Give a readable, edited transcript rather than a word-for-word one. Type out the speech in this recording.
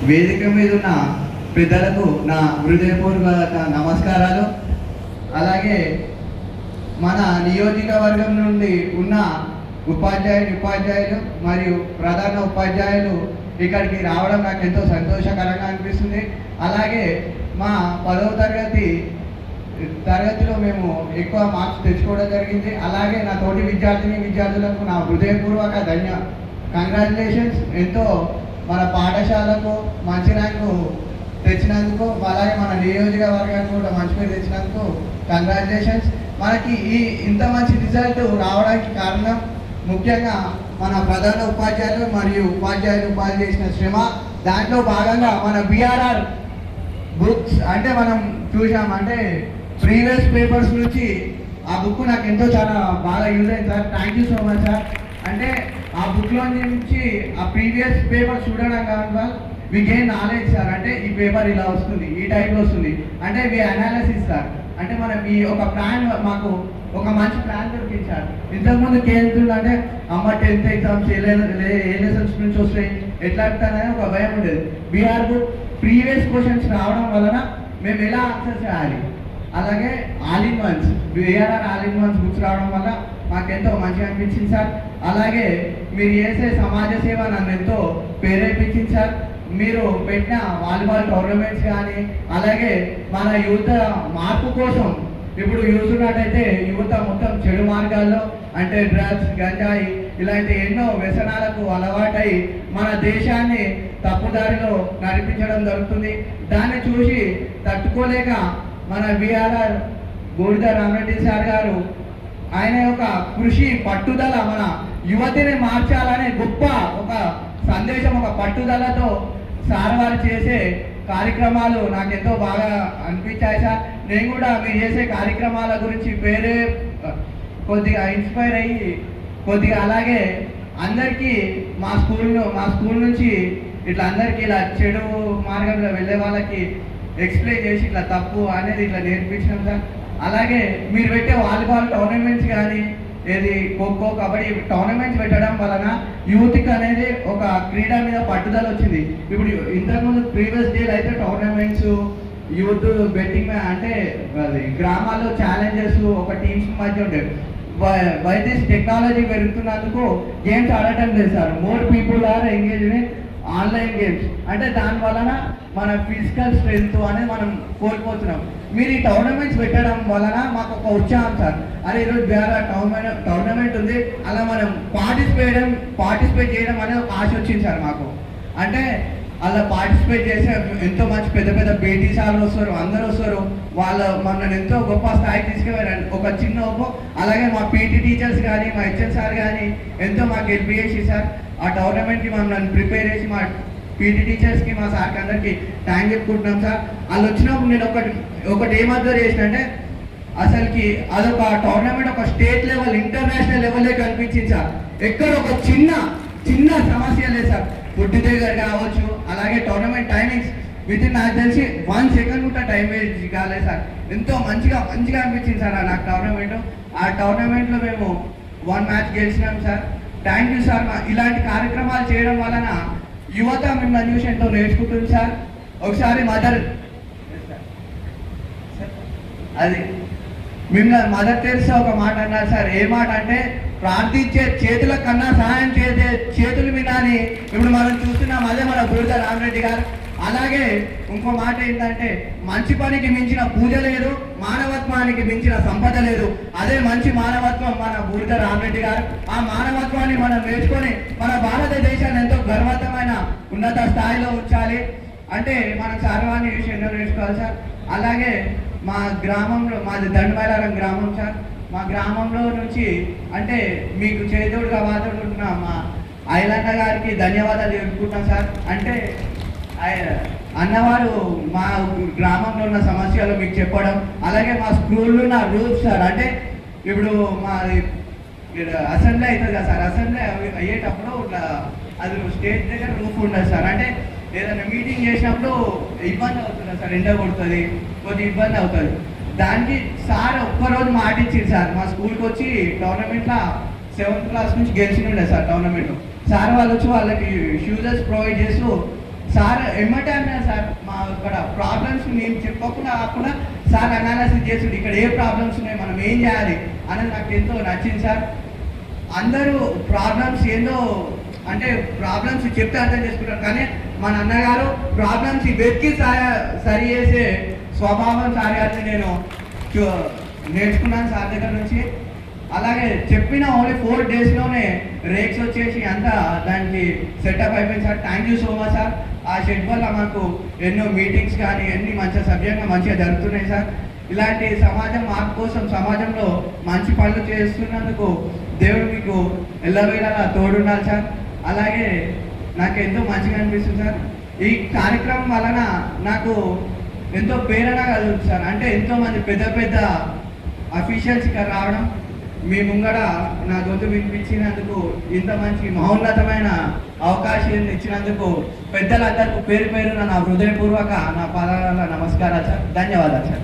వేదిక మీద ఉన్న పెద్దలకు నా హృదయపూర్వక నమస్కారాలు. అలాగే మన నియోజకవర్గం నుండి ఉన్న ఉపాధ్యాయులు మరియు ప్రధాన ఉపాధ్యాయులు ఇక్కడికి రావడం నాకు ఎంతో సంతోషకరంగా అనిపిస్తుంది. అలాగే మా 10వ తరగతిలో మేము ఎక్కువ మార్క్స్ తెచ్చుకోవడం జరిగింది. అలాగే నా తోటి విద్యార్థులకు నా హృదయపూర్వక కంగ్రాచులేషన్స్. ఎంతో మన పాఠశాలకు మంచి ర్యాంకు తెచ్చినందుకు, అలాగే మన నియోజకవర్గానికి కూడా మంచి పేరు తెచ్చినందుకు కంగ్రాచులేషన్స్. మనకి ఇంత మంచి రిజల్ట్ రావడానికి కారణం ముఖ్యంగా మన ప్రధాన ఉపాధ్యాయులు మరియు ఉపాధ్యాయులు చేసిన శ్రమ. దాంట్లో భాగంగా మన బిఆర్ఆర్ బుక్స్ అంటే మనం చూసామంటే ప్రీవియస్ పేపర్స్ నుంచి ఆ బుక్ నాకు ఎంతో చాలా బాగా యూజ్ అయింది sir. Thank you so much sir. అంటే ఆ బుక్లో నుంచి ఆ ప్రీవియస్ పేపర్ చూడడం కాకుండా వి గెయిన్ నాలెడ్జ్ సార్. అంటే ఈ పేపర్ ఇలా వస్తుంది, ఈ టైప్లో వస్తుంది అంటే వి అనాలిసిస్ సార్. అంటే మనం ఈ ఒక ప్లాన్, మాకు ఒక మంచి ప్లాన్ దొరికింది సార్. ఇంతకుముందు కేంద్రంలో అంటే 10th ఎగ్జామ్స్ ఏ లెసన్స్ నుంచి వస్తాయి ఎట్లా అడుగుతానని ఒక భయం ఉండేది. బీఆర్ బుక్ ప్రీవియస్ క్వశ్చన్స్ రావడం వలన మేము ఎలా ఆన్సర్ చేయాలి, అలాగే all in once BRR all in once books రావడం వల్ల మాకెంతో మంచిగా అనిపించింది సార్. అలాగే మీరు చేసే సమాజ సేవ నన్ను ఎంతో ప్రేరేపించింది సార్. మీరు పెట్టిన వాలీబాల్ టోర్నమెంట్స్ కానీ, అలాగే మన యువత మార్పు కోసం ఇప్పుడు చూస్తున్నట్టయితే యువత మొత్తం చెడు మార్గాల్లో అంటే డ్రగ్స్, గంజాయి ఇలాంటి ఎన్నో వ్యసనాలకు అలవాటై మన దేశాన్ని తప్పుదారిలో నడిపించడం జరుగుతుంది. దాన్ని చూసి తట్టుకోలేక మన బిఆర్ఆర్ బూడిద రామరెడ్డి సార్ గారు ఆయన యొక్క కృషి పట్టుదల మన యువతిని మార్చాలనే గొప్ప ఒక సందేశం, ఒక పట్టుదలతో సార్ వారు చేసే కార్యక్రమాలు నాకు ఎంతో బాగా అనిపించాయి సార్. నేను కూడా మీరు చేసే కార్యక్రమాల గురించి కొద్దిగా ఇన్స్పైర్ అయ్యి కొద్దిగా అలాగే అందరికీ మా స్కూల్ నుంచి ఇట్లా అందరికీ ఇలా చెడు మార్గంలో వెళ్ళే వాళ్ళకి ఎక్స్ప్లెయిన్ చేసి ఇట్లా తప్పు అనేది ఇట్లా నేర్పించినాం సార్. అలాగే మీరు పెట్టే వాలీబాల్ టోర్నమెంట్స్ కానీ, ఏది ఖోఖో, కబడ్డీ టోర్నమెంట్స్ పెట్టడం వలన యూత్కి అనేది ఒక క్రీడ మీద పట్టుదల వచ్చింది. ఇప్పుడు ఇంతకుముందు ప్రీవియస్ డేలు అయితే టోర్నమెంట్స్, యూత్ బెట్టింగ్ అంటే గ్రామాల్లో ఛాలెంజెస్ ఒక టీమ్స్ మధ్య ఉండేవి. బై దిస్ టెక్నాలజీ పెరుగుతున్నందుకు గేమ్స్ ఆడటం లేదు sir. More people are engage in online games. అంటే దాని వలన మన ఫిజికల్ స్ట్రెంగ్త్ అనేది మనం కోల్పోతున్నాం. మీరు ఈ టోర్నమెంట్స్ పెట్టడం వలన మాకు ఒక ఉత్సాహం సార్. అరే ఈరోజు బిఆర్ఆర్ టోర్నమెంట్ ఉంది, అలా మనం పార్టిసిపేట్ చేయడం అనే ఒక ఆశ వచ్చింది సార్ మాకు. అంటే అలా పార్టిసిపేట్ చేసే ఎంతో మంచి పెద్ద పెద్ద పీటీ సార్లు వస్తారు, అందరూ వస్తారు. మనల్ని ఎంతో గొప్ప స్థాయికి తీసుకువెళ్ళారు ఒక చిన్న ఒప్పో. అలాగే మా పీటీ టీచర్స్ కానీ, మా హెచ్ఎం సార్ కానీ ఎంతో మాకు హెల్ప్ చేసి సార్ ఆ టోర్నమెంట్కి మమ్మల్ని ప్రిపేర్ చేసి మా పీటీ టీచర్స్కి, మా సార్కి అందరికీ థ్యాంక్ చెప్పుకుంటున్నాం సార్. వాళ్ళు వచ్చినప్పుడు నేను ఒకటి ఏమర్థం చేసిన అంటే అసలుకి అదొక టోర్నమెంట్ ఒక స్టేట్ లెవెల్, ఇంటర్నేషనల్ లెవెల్లో కనిపించింది సార్. ఎక్కడ ఒక చిన్న సమస్య లేదు సార్. ఫుడ్ దగ్గర కావచ్చు, అలాగే టోర్నమెంట్ టైమింగ్స్ నాకు తెలిసి 1 సెకండ్ కూడా టైం వేస్ట్ కాలేదు సార్. ఎంతో మంచిగా అనిపించింది సార్ నాకు టోర్నమెంట్. ఆ టోర్నమెంట్లో మేము 1 మ్యాచ్ గెలిచినాం సార్. Thank you sir. ఇలాంటి కార్యక్రమాలు చేయడం వలన యువత మిమ్మల్ని చూసి ఎంతో నేర్చుకుంటుంది సార్. ఒకసారి మదర్ తెరిసా ఒక మాట అన్నారు సార్. ఏ మాట అంటే ప్రార్థించే చేతుల కన్నా సహాయం చేసే చేతులు వినాలి. ఇప్పుడు మనం చూస్తున్నాం, అదే మన బూడిద రామరెడ్డి గారు. అలాగే ఇంకో మాట ఏంటంటే మంచి పనికి మించిన పూజ లేదు, మానవత్వానికి మించిన సంపద లేదు. అదే మంచి మానవత్వం మన బూడిద రామరెడ్డి గారు. ఆ మానవత్వాన్ని మనం నేర్చుకొని మన భారతదేశాన్ని ఎంతో గర్వతమైన ఉన్నత స్థాయిలో ఉంచాలి. అంటే మనం సర్వాన్ని విషయం ఎన్నో నేర్చుకోవాలి సార్. అలాగే మా గ్రామంలో, మాది దండమైలారం గ్రామం సార్. మా గ్రామంలో నుంచి అంటే మీకు చేదోడుగా వాదోడున్న మా ఐలన్న గారికి ధన్యవాదాలు చెప్పుకుంటున్నాం సార్. అంటే అన్నవారు మా గ్రామంలో ఉన్న సమస్యలు మీకు చెప్పడం, అలాగే మా స్కూల్లో ఉన్న రూల్స్ సార్. అంటే ఇప్పుడు మా అసెంబ్లీ అవుతుంది కదా సార్, అసెంబ్లీ అయ్యేటప్పుడు ఇట్లా అది స్టేజ్ దగ్గర రూఫ్ ఉండదు సార్. అంటే ఏదైనా మీటింగ్ చేసినప్పుడు ఇబ్బంది అవుతుంది సార్, ఎండ కొడుతుంది, కొద్దిగా ఇబ్బంది అవుతుంది. దానికి సార్ ఒక్కరోజు మాట ఇచ్చింది సార్. మా స్కూల్కి వచ్చి టోర్నమెంట్లో 7th క్లాస్ నుంచి గెలిచి ఉండే సార్ టోర్నమెంట్. సార్ వాళ్ళు వచ్చి వాళ్ళకి షూజెస్ ప్రొవైడ్ చేస్తూ సార్ ఎమ్మటే అన్నారు సార్, మా ఇక్కడ ప్రాబ్లమ్స్ మేము చెప్పకుండా కాకుండా సార్ అనాలసిస్ చేసిండు, ఇక్కడ ఏ ప్రాబ్లమ్స్ ఉన్నాయి, మనం ఏం చేయాలి అనేది నాకు ఎంతో నచ్చింది సార్. అందరూ ప్రాబ్లమ్స్ ఏందో అంటే ప్రాబ్లమ్స్ చెప్తే అర్థం చేసుకుంటారు, కానీ మన అన్నగారు ప్రాబ్లమ్స్ వెతికి సరి చేసే స్వభావం సార్ గారిని నేను నేర్చుకున్నాను సార్ దగ్గర నుంచి. అలాగే చెప్పిన ఓన్లీ 4 daysలోనే రేక్స్ వచ్చేసి అంతా దానికి సెటప్ అయిపోయింది sir. Thank you so much sir. ఆ షెడ్ వల్ల మాకు ఎన్నో మీటింగ్స్ కానీ ఎన్ని మంచిగా సబ్జెక్ట్గా మంచిగా జరుగుతున్నాయి సార్. ఇలాంటి సమాజం మార్పు కోసం సమాజంలో మంచి పనులు చేస్తున్నందుకు దేవుడు మీకు ఎల్లవేళలా తోడుండాలి సార్. అలాగే నాకు ఎంతో మంచిగా అనిపిస్తుంది సార్. ఈ కార్యక్రమం వలన నాకు ఎంతో ప్రేరణ కలుగుతుంది సార్. అంటే ఎంతోమంది పెద్ద పెద్ద అఫీషియల్స్ ఇక్కడ రావడం, మీ ముంగడ నా గొంతు వినిపించినందుకు, ఇంత మంచి మహోన్నతమైన అవకాశం ఇచ్చినందుకు పెద్దలందరికీ పేరు పేరున నా హృదయపూర్వక నా పాదాల నమస్కారాలు సార్. ధన్యవాదాలు సార్.